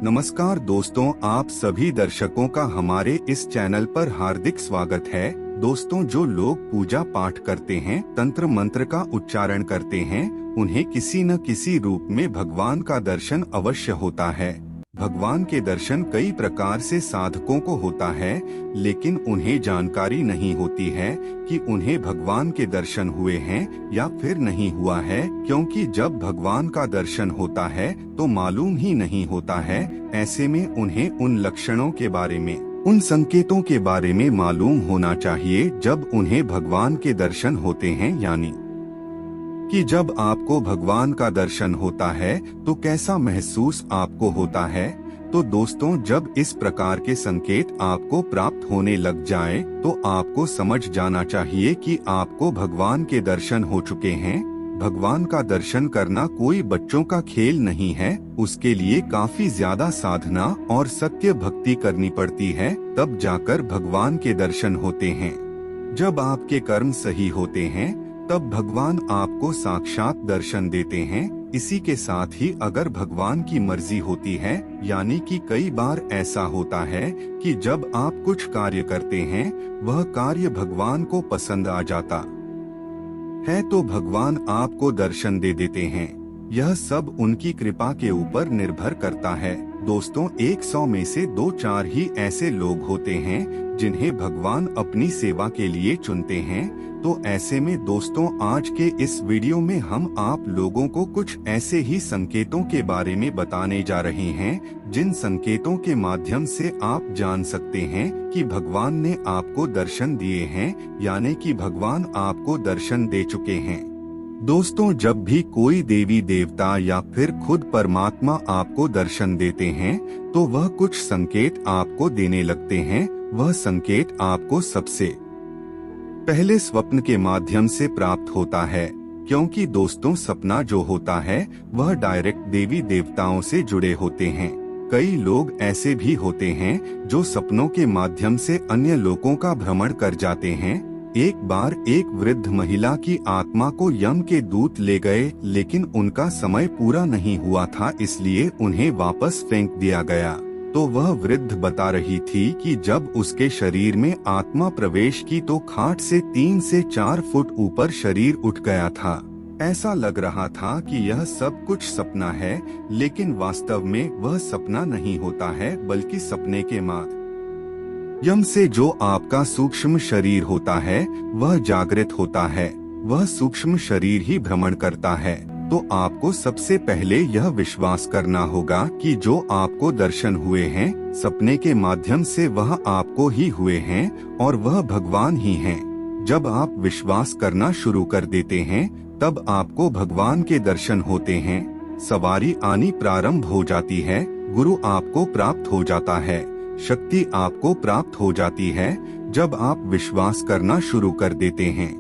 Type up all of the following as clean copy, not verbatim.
नमस्कार दोस्तों, आप सभी दर्शकों का हमारे इस चैनल पर हार्दिक स्वागत है। दोस्तों, जो लोग पूजा पाठ करते हैं, तंत्र मंत्र का उच्चारण करते हैं, उन्हें किसी न किसी रूप में भगवान का दर्शन अवश्य होता है। भगवान के दर्शन कई प्रकार से साधकों को होता है, लेकिन उन्हें जानकारी नहीं होती है कि उन्हें भगवान के दर्शन हुए हैं या फिर नहीं हुआ है, क्योंकि जब भगवान का दर्शन होता है तो मालूम ही नहीं होता है। ऐसे में उन्हें उन लक्षणों के बारे में, उन संकेतों के बारे में मालूम होना चाहिए जब उन्हें भगवान के दर्शन होते हैं, यानी कि जब आपको भगवान का दर्शन होता है तो कैसा महसूस आपको होता है। तो दोस्तों, जब इस प्रकार के संकेत आपको प्राप्त होने लग जाए तो आपको समझ जाना चाहिए कि आपको भगवान के दर्शन हो चुके हैं। भगवान का दर्शन करना कोई बच्चों का खेल नहीं है, उसके लिए काफी ज्यादा साधना और सत्य भक्ति करनी पड़ती है, तब जाकर भगवान के दर्शन होते हैं। जब आपके कर्म सही होते हैं तब भगवान आपको साक्षात दर्शन देते हैं। इसी के साथ ही अगर भगवान की मर्जी होती है, यानी कि कई बार ऐसा होता है कि जब आप कुछ कार्य करते हैं वह कार्य भगवान को पसंद आ जाता है तो भगवान आपको दर्शन दे देते हैं। यह सब उनकी कृपा के ऊपर निर्भर करता है। दोस्तों, 100 में से 2-4 ही ऐसे लोग होते हैं जिन्हें भगवान अपनी सेवा के लिए चुनते हैं। तो ऐसे में दोस्तों, आज के इस वीडियो में हम आप लोगों को कुछ ऐसे ही संकेतों के बारे में बताने जा रहे हैं जिन संकेतों के माध्यम से आप जान सकते हैं कि भगवान ने आपको दर्शन दिए हैं, यानी कि भगवान आपको दर्शन दे चुके हैं। दोस्तों, जब भी कोई देवी देवता या फिर खुद परमात्मा आपको दर्शन देते हैं तो वह कुछ संकेत आपको देने लगते हैं। वह संकेत आपको सबसे पहले स्वप्न के माध्यम से प्राप्त होता है, क्योंकि दोस्तों, सपना जो होता है वह डायरेक्ट देवी देवताओं से जुड़े होते हैं। कई लोग ऐसे भी होते हैं जो सपनों के माध्यम से अन्य लोगों का भ्रमण कर जाते हैं। एक बार एक वृद्ध महिला की आत्मा को यम के दूत ले गए, लेकिन उनका समय पूरा नहीं हुआ था, इसलिए उन्हें वापस फेंक दिया गया। तो वह वृद्ध बता रही थी कि जब उसके शरीर में आत्मा प्रवेश की तो खाट से 3 से 4 फुट ऊपर शरीर उठ गया था। ऐसा लग रहा था कि यह सब कुछ सपना है, लेकिन वास्तव में वह सपना नहीं होता है, बल्कि सपने के माध्यम से जो आपका सूक्ष्म शरीर होता है वह जागृत होता है। वह सूक्ष्म शरीर ही भ्रमण करता है। तो आपको सबसे पहले यह विश्वास करना होगा कि जो आपको दर्शन हुए हैं सपने के माध्यम से वह आपको ही हुए हैं और वह भगवान ही हैं। जब आप विश्वास करना शुरू कर देते हैं तब आपको भगवान के दर्शन होते हैं। सवारी आनी प्रारंभ हो जाती है, गुरु आपको प्राप्त हो जाता है, शक्ति आपको प्राप्त हो जाती है जब आप विश्वास करना शुरू कर देते हैं।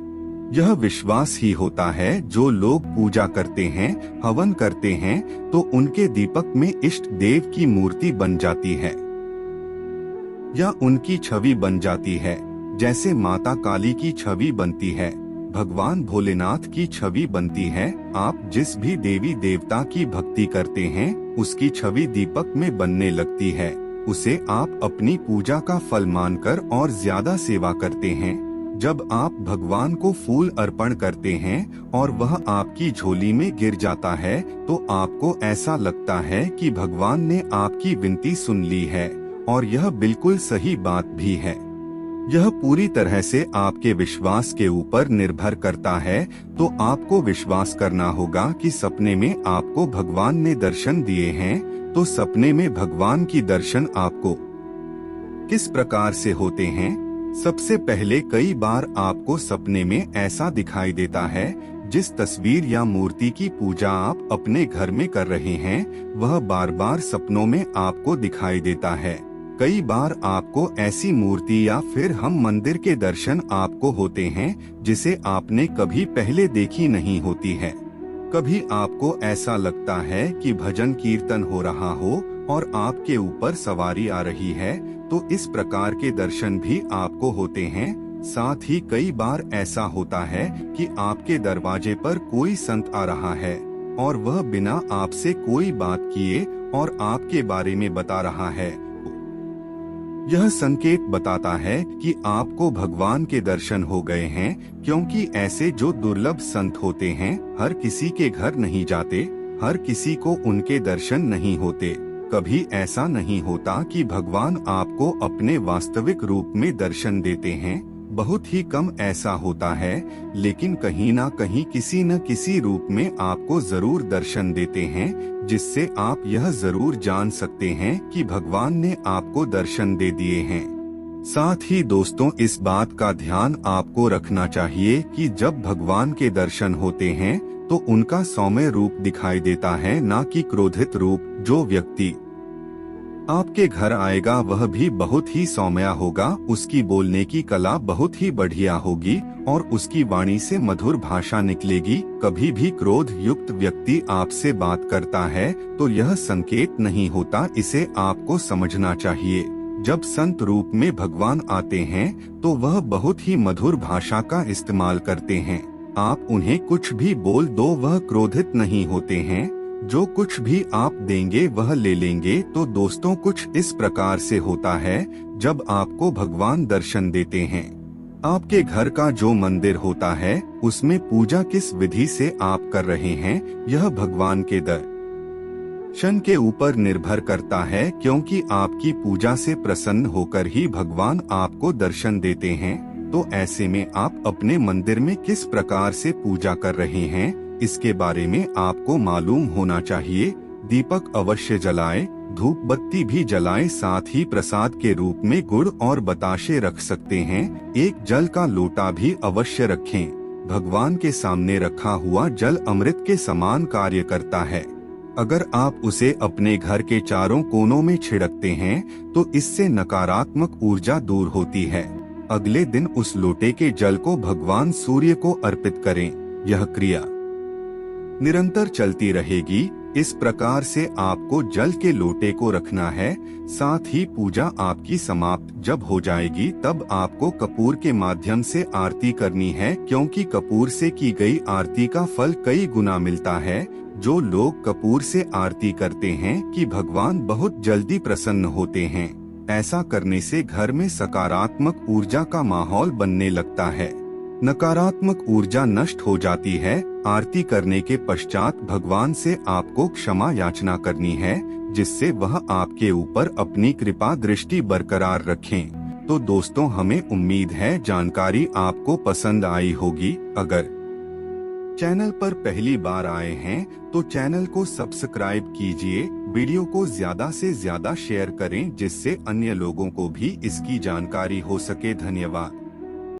यह विश्वास ही होता है जो लोग पूजा करते हैं, हवन करते हैं, तो उनके दीपक में इष्ट देव की मूर्ति बन जाती है या उनकी छवि बन जाती है। जैसे माता काली की छवि बनती है, भगवान भोलेनाथ की छवि बनती है। आप जिस भी देवी देवता की भक्ति करते हैं उसकी छवि दीपक में बनने लगती है। उसे आप अपनी पूजा का फल मानकर और ज्यादा सेवा करते हैं। जब आप भगवान को फूल अर्पण करते हैं और वह आपकी झोली में गिर जाता है तो आपको ऐसा लगता है कि भगवान ने आपकी विनती सुन ली है, और यह बिल्कुल सही बात भी है। यह पूरी तरह से आपके विश्वास के ऊपर निर्भर करता है। तो आपको विश्वास करना होगा कि सपने में आपको भगवान ने दर्शन दिए हैं। तो सपने में भगवान की दर्शन आपको किस प्रकार से होते हैं? सबसे पहले कई बार आपको सपने में ऐसा दिखाई देता है जिस तस्वीर या मूर्ति की पूजा आप अपने घर में कर रहे हैं वह बार बार सपनों में आपको दिखाई देता है। कई बार आपको ऐसी मूर्ति या फिर हम मंदिर के दर्शन आपको होते हैं जिसे आपने कभी पहले देखी नहीं होती है। कभी आपको ऐसा लगता है कि भजन कीर्तन हो रहा हो और आपके ऊपर सवारी आ रही है, तो इस प्रकार के दर्शन भी आपको होते हैं। साथ ही कई बार ऐसा होता है कि आपके दरवाजे पर कोई संत आ रहा है और वह बिना आपसे कोई बात किए और आपके बारे में बता रहा है। यह संकेत बताता है कि आपको भगवान के दर्शन हो गए हैं, क्योंकि ऐसे जो दुर्लभ संत होते हैं हर किसी के घर नहीं जाते, हर किसी को उनके दर्शन नहीं होते। कभी ऐसा नहीं होता कि भगवान आपको अपने वास्तविक रूप में दर्शन देते हैं, बहुत ही कम ऐसा होता है, लेकिन कहीं ना कहीं किसी न किसी रूप में आपको जरूर दर्शन देते हैं, जिससे आप यह जरूर जान सकते हैं कि भगवान ने आपको दर्शन दे दिए हैं। साथ ही दोस्तों, इस बात का ध्यान आपको रखना चाहिए कि जब भगवान के दर्शन होते हैं तो उनका सौम्य रूप दिखाई देता है, ना कि क्रोधित रूप। जो व्यक्ति आपके घर आएगा वह भी बहुत ही सौम्य होगा, उसकी बोलने की कला बहुत ही बढ़िया होगी और उसकी वाणी से मधुर भाषा निकलेगी। कभी भी क्रोध युक्त व्यक्ति आपसे बात करता है तो यह संकेत नहीं होता, इसे आपको समझना चाहिए। जब संत रूप में भगवान आते हैं तो वह बहुत ही मधुर भाषा का इस्तेमाल करते हैं। आप उन्हें कुछ भी बोल दो, वह क्रोधित नहीं होते हैं। जो कुछ भी आप देंगे वह ले लेंगे। तो दोस्तों, कुछ इस प्रकार से होता है जब आपको भगवान दर्शन देते हैं। आपके घर का जो मंदिर होता है उसमें पूजा किस विधि से आप कर रहे हैं, यह भगवान के दर्शन के ऊपर निर्भर करता है, क्योंकि आपकी पूजा से प्रसन्न होकर ही भगवान आपको दर्शन देते हैं। तो ऐसे में आप अपने मंदिर में किस प्रकार से पूजा कर रहे हैं, इसके बारे में आपको मालूम होना चाहिए। दीपक अवश्य जलाएं, धूप बत्ती भी जलाएं, साथ ही प्रसाद के रूप में गुड़ और बताशे रख सकते हैं। एक जल का लोटा भी अवश्य रखें। भगवान के सामने रखा हुआ जल अमृत के समान कार्य करता है। अगर आप उसे अपने घर के चारों कोनों में छिड़कते हैं तो इससे नकारात्मक ऊर्जा दूर होती है। अगले दिन उस लोटे के जल को भगवान सूर्य को अर्पित करें। यह क्रिया निरंतर चलती रहेगी। इस प्रकार से आपको जल के लोटे को रखना है। साथ ही पूजा आपकी समाप्त जब हो जाएगी तब आपको कपूर के माध्यम से आरती करनी है, क्योंकि कपूर से की गई आरती का फल कई गुना मिलता है। जो लोग कपूर से आरती करते हैं कि भगवान बहुत जल्दी प्रसन्न होते हैं। ऐसा करने से घर में सकारात्मक ऊर्जा का माहौल बनने लगता है, नकारात्मक ऊर्जा नष्ट हो जाती है। आरती करने के पश्चात भगवान से आपको क्षमा याचना करनी है, जिससे वह आपके ऊपर अपनी कृपा दृष्टि बरकरार रखें। तो दोस्तों, हमें उम्मीद है जानकारी आपको पसंद आई होगी। अगर चैनल पर पहली बार आए हैं तो चैनल को सब्सक्राइब कीजिए, वीडियो को ज्यादा से ज्यादा शेयर करें, जिससे अन्य लोगों को भी इसकी जानकारी हो सके। धन्यवाद।